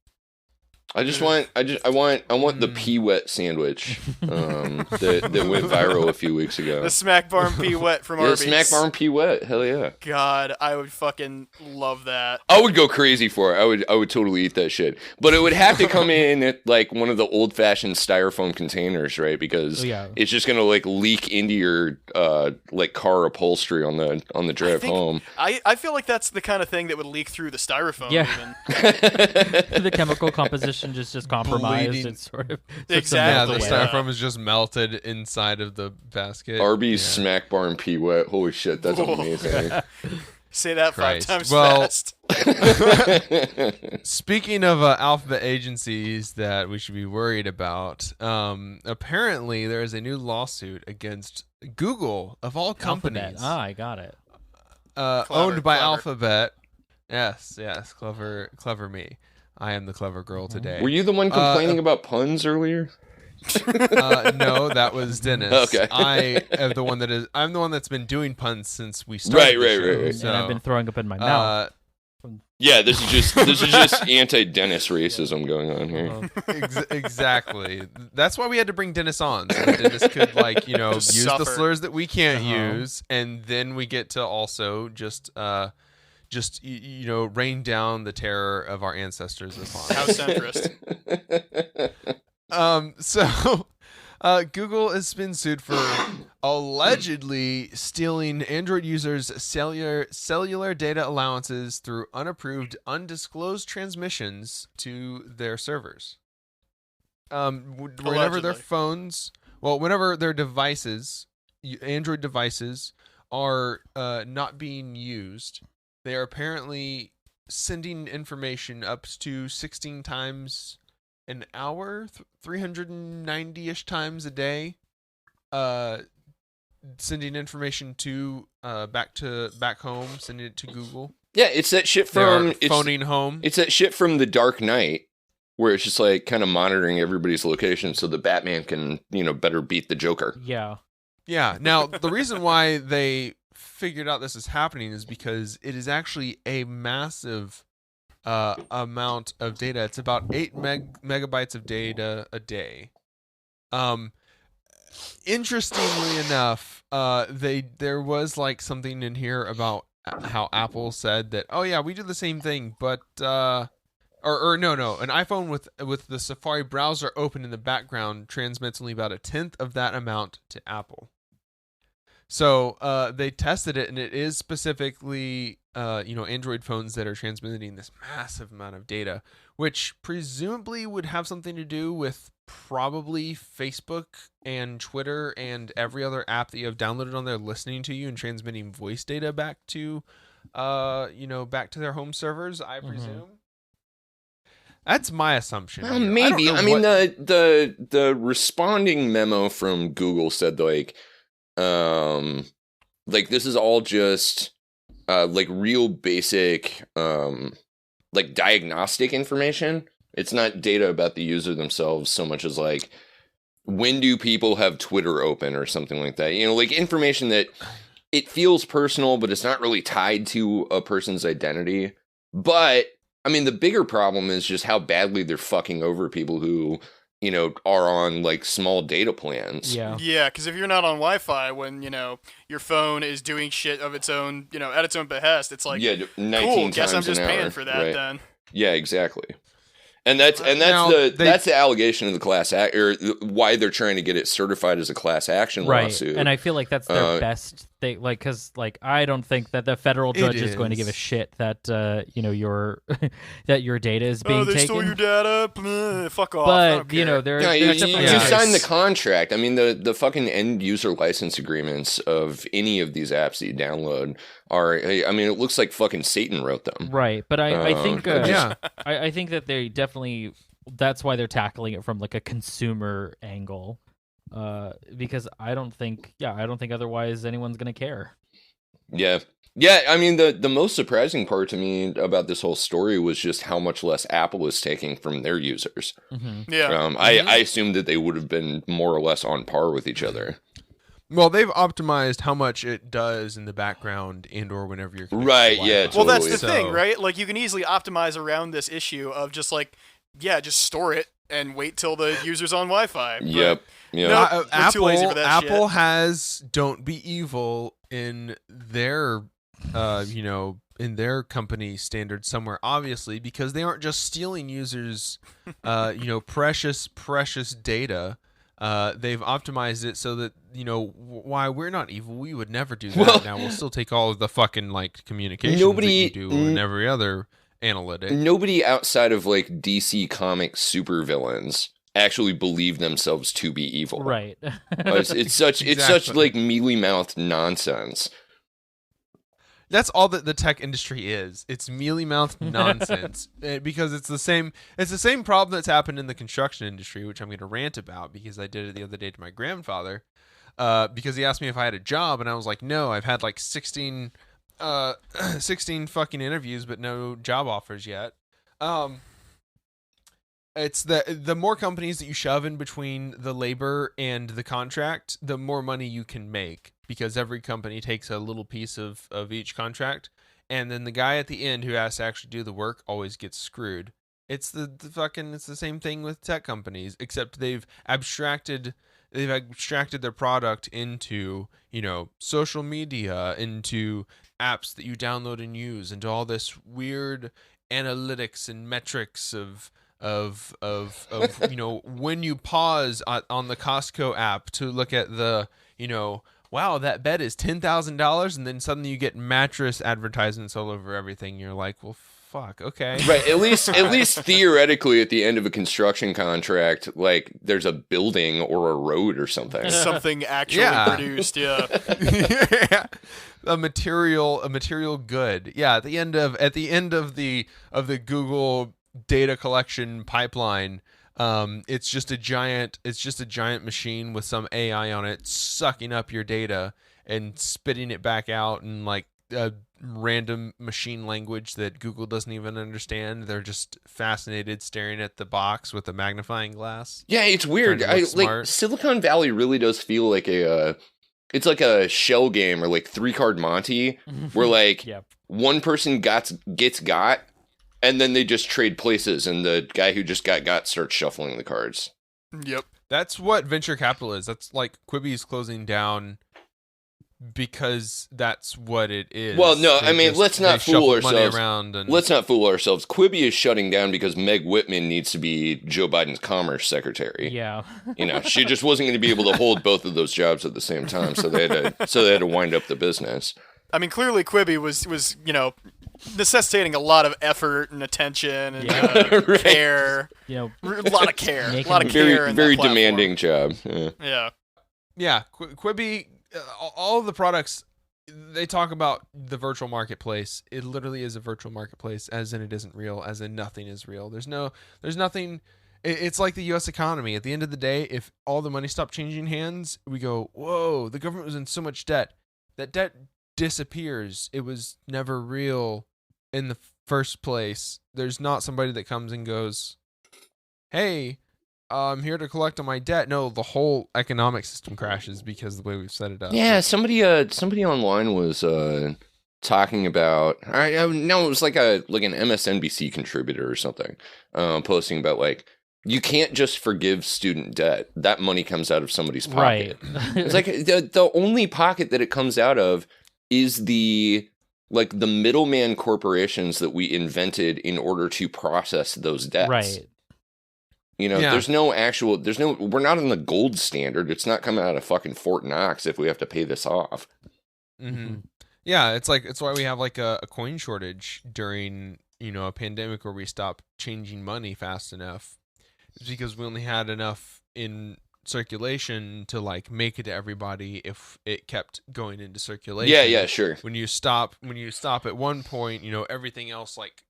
I want the pea wet sandwich that went viral a few weeks ago. The Smack Barn Pea Wet from Yeah, Arby's. Smack Barn pea wet. Hell yeah. God, I would fucking love that. I would go crazy for it. I would totally eat that shit. But it would have to come in at like one of the old fashioned styrofoam containers, right? Because Oh, yeah. it's just gonna like leak into your like car upholstery on the drive think- home. I feel like that's the kind of thing that would leak through the styrofoam. Yeah. Even. The chemical composition just compromised. Bleeding. It's sort of Exactly. Yeah, the Yeah. styrofoam is just melted inside of the basket. Arby's Yeah. Smack Barn pea wet. Holy shit, that's Whoa. amazing. Say that Christ. 5 times Well- fast. Speaking of alphabet agencies that we should be worried about, apparently there is a new lawsuit against Google of all companies, Alphabet. Ah, I got it. owned by clever. Alphabet. Yes, clever me. I am the clever girl today. Were you the one complaining about puns earlier? No, that was Dennis. Okay. I'm the one that's been doing puns since we started. Right, the show, right. So, And I've been throwing up in my mouth. Yeah, this is just anti-Dennis racism going on here. Exactly. That's why we had to bring Dennis on, so that Dennis could Just use suffer. the slurs that we can't Uh-huh. use, and then we get to also just rain down the terror of our ancestors upon How us. centrist. So Google has been sued for allegedly stealing Android users' cellular data allowances through unapproved, undisclosed transmissions to their servers. Whenever their Allegedly. phones, whenever their devices, Android devices, are not being used, they are apparently sending information up to 16 times an hour, 390-ish times a day, sending information to back home, sending it to Google. Yeah, it's that shit They are from phoning home. It's that shit from The Dark Knight, where it's just like kind of monitoring everybody's location so the Batman can better beat the Joker. Yeah. Yeah. Now, the reason why they figured out this is happening is because it is actually a massive amount of data. It's about 8 megabytes of data a day. Interestingly enough, there was like something in here about how Apple said that, oh yeah, we do the same thing, but no, an iPhone with the Safari browser open in the background transmits only about 1/10 of that amount to Apple. So they tested it, and it is specifically Android phones that are transmitting this massive amount of data, which presumably would have something to do with probably Facebook and Twitter and every other app that you have downloaded on there listening to you and transmitting voice data back to back to their home servers, I presume. That's my assumption. Well, here. maybe. don't know I mean, what- the responding memo from Google said like this is all just like real basic like diagnostic information. It's not data about the user themselves so much as like when do people have Twitter open or something like that. Like information that it feels personal, but it's not really tied to a person's identity. But I mean, the bigger problem is just how badly they're fucking over people who, are on like small data plans. Yeah. Yeah, because if you're not on Wi-Fi when your phone is doing shit of its own, at its own behest, it's like, Yeah, 19 cool. Guess I'm times just an paying hour, for that right. then. Yeah, exactly. And that's Now, that's the allegation of the class act, or why they're trying to get it certified as a class action Right. lawsuit. And I feel like that's their best they like, because like I don't think that the federal It judge is going to give a is. shit that your that your data is being Oh, they taken. stole your data. Fuck off. I don't But you know, care. there No, there's you definitely yeah. sign the contract. I mean, the fucking end user license agreements of any of these apps that you download are. I mean, it looks like fucking Satan wrote them. right. But I think Yeah. I think that they definitely, that's why they're tackling it from like a consumer angle. Because I don't think otherwise anyone's gonna care. Yeah. Yeah, I mean, the most surprising part to me about this whole story was just how much less Apple is taking from their users. Mm-hmm. Yeah. I assumed that they would have been more or less on par with each other. Well, they've optimized how much it does in the background and/or whenever you're connected to Right, yeah, Wi-Fi. Well, that's Totally. the thing, So- right? Like, you can easily optimize around this issue of just like, yeah, just store it and wait till the user's on Wi-Fi. But Yep. Yep. No, we're too lazy for that Apple shit. has "Don't Be Evil" in their, in their company standard somewhere, obviously, because they aren't just stealing users, precious data. They've optimized it so that why we're not evil. We would never do that. Well- Now we'll still take all of the fucking like communications Nobody- that you do and every other analytic. Nobody outside of like DC comic supervillains actually believe themselves to be evil. Right. It's such Exactly. like mealy mouthed nonsense. That's all that the tech industry is. It's mealy mouthed nonsense. Because it's the same problem that's happened in the construction industry, which I'm going to rant about because I did it the other day to my grandfather. Because he asked me if I had a job, and I was like, no, I've had like 16 fucking interviews, but no job offers yet. It's the more companies that you shove in between the labor and the contract, the more money you can make, because every company takes a little piece of each contract, and then the guy at the end who has to actually do the work always gets screwed. It's it's the same thing with tech companies, except they've abstracted their product into, social media, into apps that you download and use, into all this weird analytics and metrics of when you pause on the Costco app to look at the, wow, that bed is $10,000, and then suddenly you get mattress advertisements all over everything. You're like, well, fuck, okay. Right. At least theoretically, at the end of a construction contract, like there's a building or a road or something. something actually Yeah. produced. Yeah. Yeah. A material good. Yeah, at the end of the Google data collection pipeline, it's just a giant machine with some AI on it sucking up your data and spitting it back out in like a random machine language that Google doesn't even understand. They're just fascinated staring at the box with a magnifying glass. Yeah, it's weird. Trying to look Like smart. Silicon Valley really does feel like it's like a shell game or like 3-card Monty, where like Yep. one person gets got, and then they just trade places, and the guy who just got starts shuffling the cards. Yep. That's what venture capital is. That's like Quibi's closing down because that's what it is. Well, no, They I mean, let's not they fool shuffle money ourselves. around and Let's not fool ourselves. Quibi is shutting down because Meg Whitman needs to be Joe Biden's commerce secretary. Yeah. She just wasn't going to be able to hold both of those jobs at the same time, so they had to wind up the business. I mean, clearly Quibi was necessitating a lot of effort and attention and Yeah. Right. care. A A lot of care. Making A lot of care. Very in very that platform. demanding job. Yeah. Yeah. yeah, Quibi, all of the products, they talk about the virtual marketplace. It literally is a virtual marketplace, as in it isn't real, as in nothing is real. There's nothing. It's like the U.S. economy. At the end of the day, if all the money stopped changing hands, we go, whoa, the government was in so much debt. That debt disappears. It was never real in the first place. There's not somebody that comes and goes, hey, I'm here to collect on my debt. No, the whole economic system crashes because of the way we've set it up. Yeah, somebody online was talking about. No, it was like an MSNBC contributor or something, posting about like you can't just forgive student debt. That money comes out of somebody's pocket. Right. It's like the only pocket that it comes out of is the middleman corporations that we invented in order to process those debts. Right. Yeah. we're not on the gold standard. It's not coming out of fucking Fort Knox if we have to pay this off. Mm-hmm. Yeah, it's why we have like a coin shortage during a pandemic where we stop changing money fast enough. It's because we only had enough in circulation to like make it to everybody if it kept going into circulation. Yeah, sure. When you stop at one point, everything else like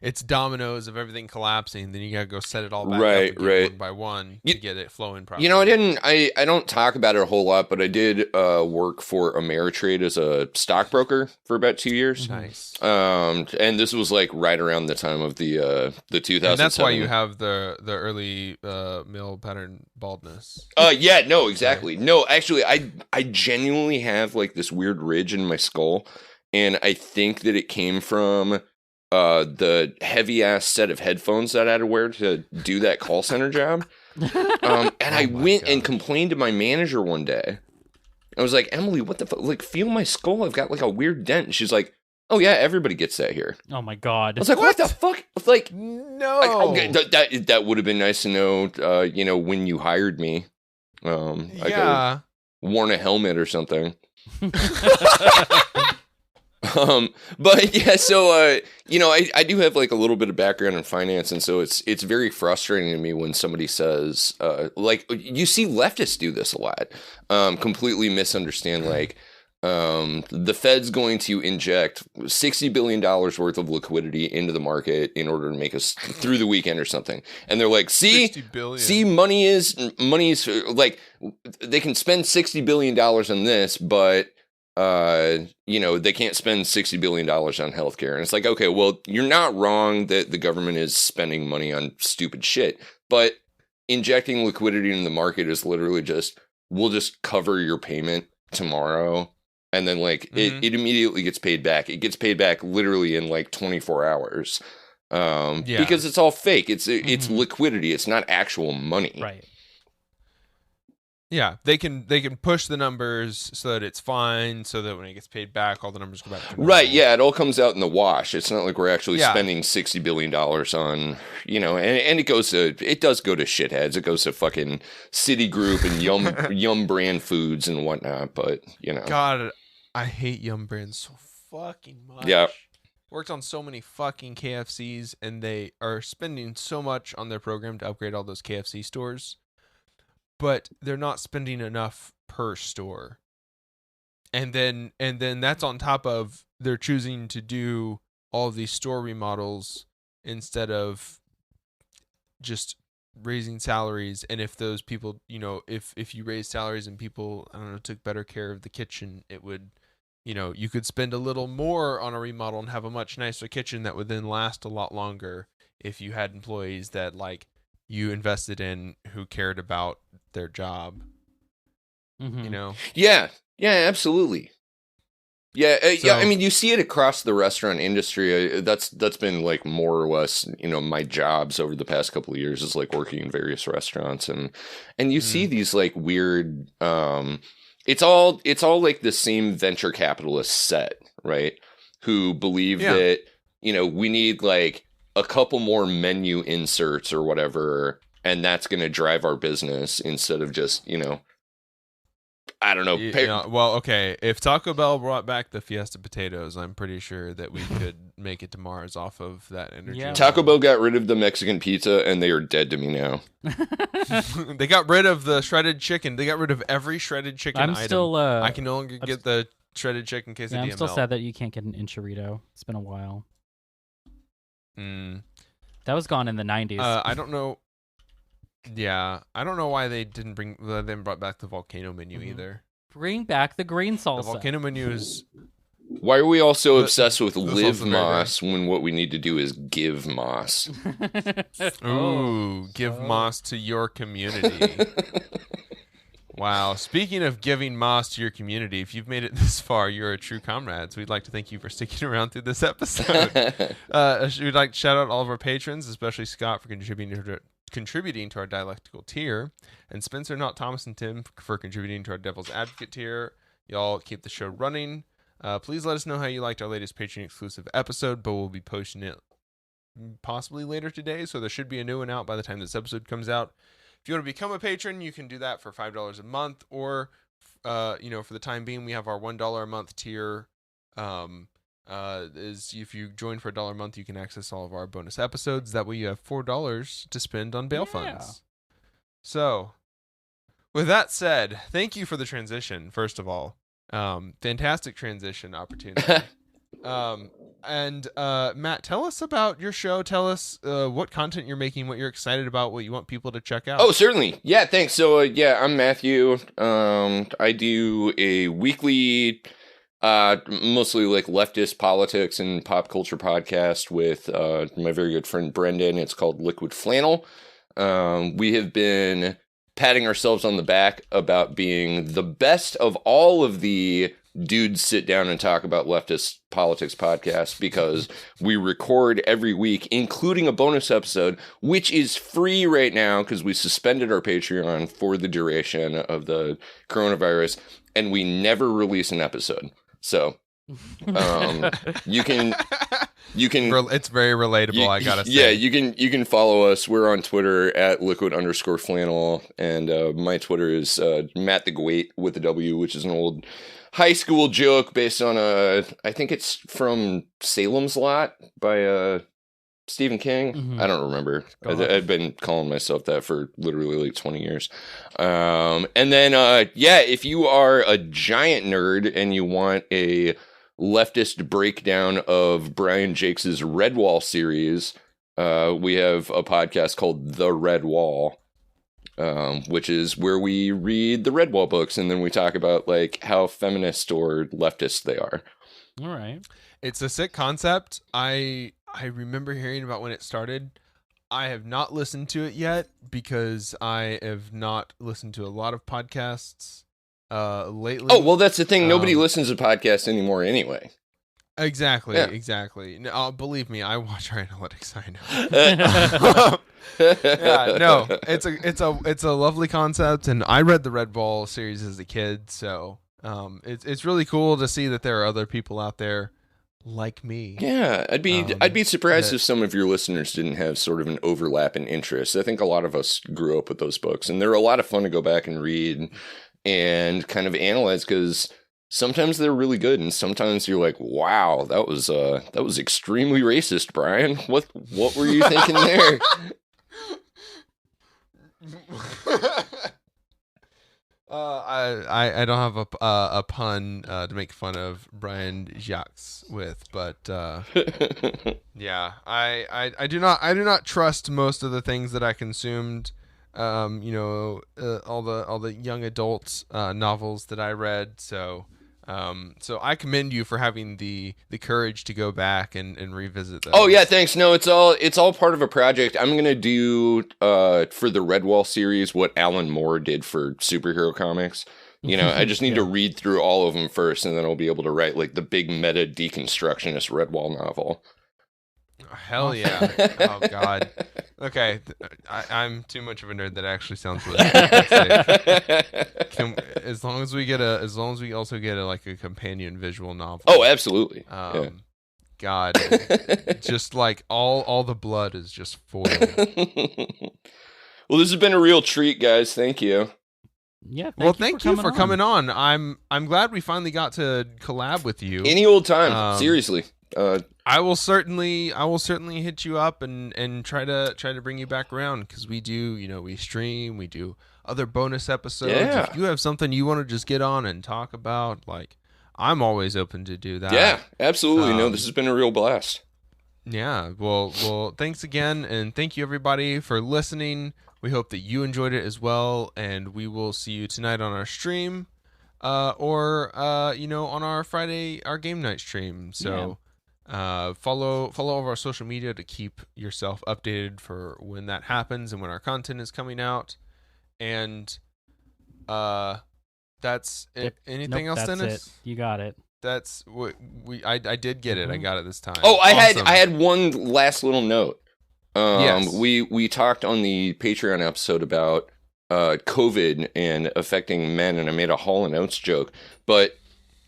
it's dominoes of everything collapsing. Then you gotta go set it all back up again one by one to get it flowing properly. I don't talk about it a whole lot, but I did work for Ameritrade as a stockbroker for about 2 years. Nice. And this was like right around the time of the 2007. And that's why you have the early male pattern baldness. Yeah, no, exactly. Right. No, actually, I genuinely have like this weird ridge in my skull, and I think that it came from the heavy ass set of headphones that I had to wear to do that call center job. And I went and complained to my manager one day. I was like, Emily, what the fuck? Like, feel my skull? I've got like a weird dent. And she's like, oh yeah, everybody gets that here. Oh my God. I was like, what the fuck? Like, no. That would have been nice to know, when you hired me. I could have worn a helmet or something. But yeah, so I do have like a little bit of background in finance, and so it's very frustrating to me when somebody says like, you see leftists do this a lot, completely misunderstand like the Fed's going to inject $60 billion worth of liquidity into the market in order to make us through the weekend or something, and they're like, see, money is like, they can spend $60 billion on this, but they can't spend $60 billion on healthcare. And it's like, okay, well, you're not wrong that the government is spending money on stupid shit, but injecting liquidity in the market is literally just, we'll just cover your payment tomorrow. And then like, it immediately gets paid back. It gets paid back literally in like 24 hours. Because it's all fake. It's liquidity. It's not actual money. Right. Yeah, they can push the numbers so that it's fine, so that when it gets paid back, all the numbers go back to normal. Right, yeah, it all comes out in the wash. It's not like we're actually spending $60 billion on, and it does go to shitheads. It goes to fucking Citigroup and Yum brand foods and whatnot, but, God, I hate Yum brand so fucking much. Yeah. Worked on so many fucking KFCs, and they are spending so much on their program to upgrade all those KFC stores. But they're not spending enough per store. And then that's on top of they're choosing to do all of these store remodels instead of just raising salaries. And if those people, if you raise salaries and people, I don't know, took better care of the kitchen, it would, you could spend a little more on a remodel and have a much nicer kitchen that would then last a lot longer if you had employees that like you invested in who cared about their job. Yeah, absolutely. Yeah, I mean, you see it across the restaurant industry. That's been like more or less, my jobs over the past couple of years is like working in various restaurants, and you see these like weird. It's all like the same venture capitalist set, right? Who believe that we need like a couple more menu inserts or whatever, and that's going to drive our business instead of just, I don't know. Well, okay. If Taco Bell brought back the Fiesta potatoes, I'm pretty sure that we could make it to Mars off of that energy. Yeah. Taco Bell got rid of the Mexican pizza, and they are dead to me now. They got rid of the shredded chicken. They got rid of every shredded chicken item. I can no longer get the shredded chicken quesadilla. I'm still sad that you can't get an enchilada. It's been a while. That was gone in the 90s. I don't know. Yeah, I don't know why they didn't brought back the volcano menu either. Bring back the green salsa. The volcano menu is. Why are we all so obsessed with live moss when what we need to do is give moss? Ooh, give moss to your community. Wow. Speaking of giving moss to your community, if you've made it this far, you're a true comrade. So we'd like to thank you for sticking around through this episode. We'd like to shout out all of our patrons, especially Scott for contributing to our dialectical tier, and Spencer, Not Thomas, and Tim for contributing to our Devil's Advocate tier. Y'all keep the show running. Please let us know how you liked our latest Patreon exclusive episode, but we'll be posting it possibly later today, so there should be a new one out by the time this episode comes out. If you want to become a patron, you can do that for $5 a month or for the time being, we have our $1 a month tier. Is if you join for $1 a month, you can access all of our bonus episodes. That way, you have $4 to spend on bail funds. So, with that said, thank you for the transition. First of all, fantastic transition opportunity. And Matt, tell us about your show. Tell us what content you're making, what you're excited about, what you want people to check out. Oh, certainly. Yeah, thanks. So, I'm Matthew. I do a weekly, mostly like leftist politics and pop culture podcast with my very good friend Brendan. It's called Liquid Flannel. We have been patting ourselves on the back about being the best of all of the dudes sit down and talk about leftist politics podcasts because we record every week, including a bonus episode, which is free right now because we suspended our Patreon for the duration of the coronavirus, and we never release an episode. So you can It's very relatable, I gotta say. Yeah, you can follow us. We're on Twitter at liquid_flannel, and my Twitter is Matt the Gwait with a W, which is an old high school joke based on I think it's from Salem's Lot by Stephen King. Mhm. I don't remember. I've been calling myself that for literally like 20 years. And then if you are a giant nerd and you want a leftist breakdown of Brian Jakes' Redwall series, we have a podcast called The Red Wall, which is where we read the Redwall books and then we talk about like how feminist or leftist they are. All right. It's a sick concept. I remember hearing about when it started. I have not listened to it yet because I have not listened to a lot of podcasts lately. Oh, well, that's the thing. Nobody listens to podcasts anymore anyway. Exactly, Yeah. exactly. No, believe me, I watch our analytics. I know. Yeah, no, it's a lovely concept, and I read the Red Ball series as a kid, so it's really cool to see that there are other people out there like me. Yeah, I'd be surprised if some of your listeners didn't have sort of an overlap in interests. I think a lot of us grew up with those books, and they're a lot of fun to go back and read and kind of analyze because sometimes they're really good, and sometimes you're like, "Wow, that was extremely racist, Brian. What were you thinking there?" I don't have a pun to make fun of Brian Jacques with, but yeah, I do not trust most of the things that I consumed. All the young adult novels that I read. So I commend you for having the courage to go back and revisit those. Oh yeah, thanks. No, it's all part of a project. I'm gonna do for the Redwall series what Alan Moore did for superhero comics. You know, I just need to read through all of them first, and then I'll be able to write like the big meta deconstructionist Redwall novel. Hell yeah! Oh god. Okay, I'm too much of a nerd. That actually sounds really good. As long as we also get like a companion visual novel. Oh, absolutely. Yeah. God, just like all the blood is just foiled. Well, this has been a real treat, guys. Thank you. Yeah. Thank you for coming on. I'm glad we finally got to collab with you. Any old time, seriously. I will certainly hit you up and try to bring you back around because we do, we stream, we do other bonus episodes. Yeah. If you have something you want to just get on and talk about, like, I'm always open to do that. Yeah, absolutely. No, this has been a real blast. Yeah. Well, thanks again, and thank you everybody for listening. We hope that you enjoyed it as well, and we will see you tonight on our stream, or on our Friday, our game night stream. So. Follow all of our social media to keep yourself updated for when that happens and when our content is coming out. And that's it. Anything else, that's Dennis? It. You got it. That's what I did get it. I got it this time. Oh, I Awesome. had one last little note. Yes. We talked on the Patreon episode about COVID and affecting men, and I made a Hall and Oates joke, but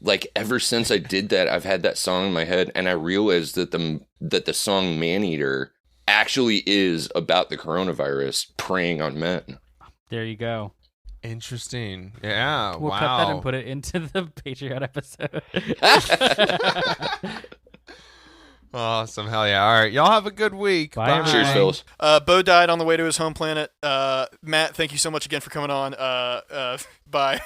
like ever since I did that, I've had that song in my head, and I realized that the song "Maneater" actually is about the coronavirus preying on men. There you go. Interesting. Yeah. We'll wow. cut that and put it into the Patreon episode. Awesome. Hell yeah. All right. Y'all have a good week. Bye, everyone. Cheers, fellas. Bo died on the way to his home planet. Matt, thank you so much again for coming on. Bye.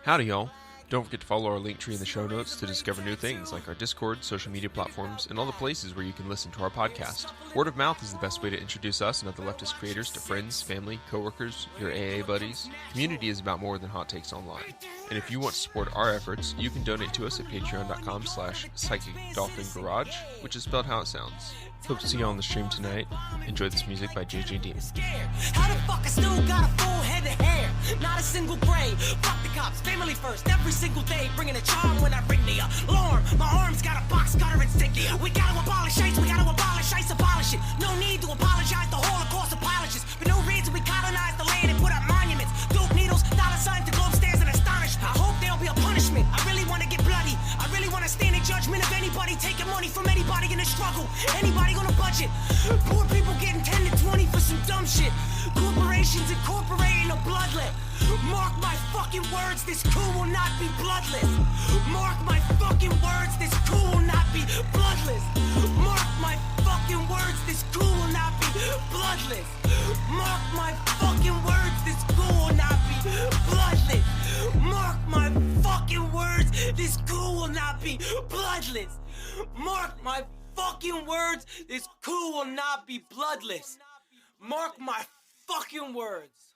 Howdy, y'all. Don't forget to follow our link tree in the show notes to discover new things like our Discord, social media platforms, and all the places where you can listen to our podcast. Word of mouth is the best way to introduce us and other leftist creators to friends, family, coworkers, your AA buddies. Community is about more than hot takes online. And if you want to support our efforts, you can donate to us at patreon.com/psychicdolphingarage, which is spelled how it sounds. Hope to see you on the stream tonight. Enjoy this music by JJ Demon. How the fuck I still got a full head of hair? Not a single gray. Fuck the cops, family first, every single day. Bringing a charm when I ring the alarm. My arm's got a box cutter insignia. We gotta abolish ICE, we gotta abolish ICE, abolish it. No need to apologize, the Holocaust abolishes. For no reason we colonize the land and put up monuments. Dope needles, dollar signs, the globe stands in astonishment. I hope there'll be a punishment. I really wanna get bloody. I really wanna stand in judgment of anybody taking money from anybody in the struggle. Anybody on a budget. Poor people getting 10 to 20 for some dumb shit. Corporations incorporating a bloodlet. Mark my fucking words, this coup will not be bloodless. Mark my fucking words, this coup will not be bloodless. Mark my fucking words, this coup will not be bloodless. Mark my fucking words, this coup will not be bloodless. Mark my fucking words, this coup will not be bloodless. Mark my fucking words, this coup will not be bloodless. Mark my fucking words.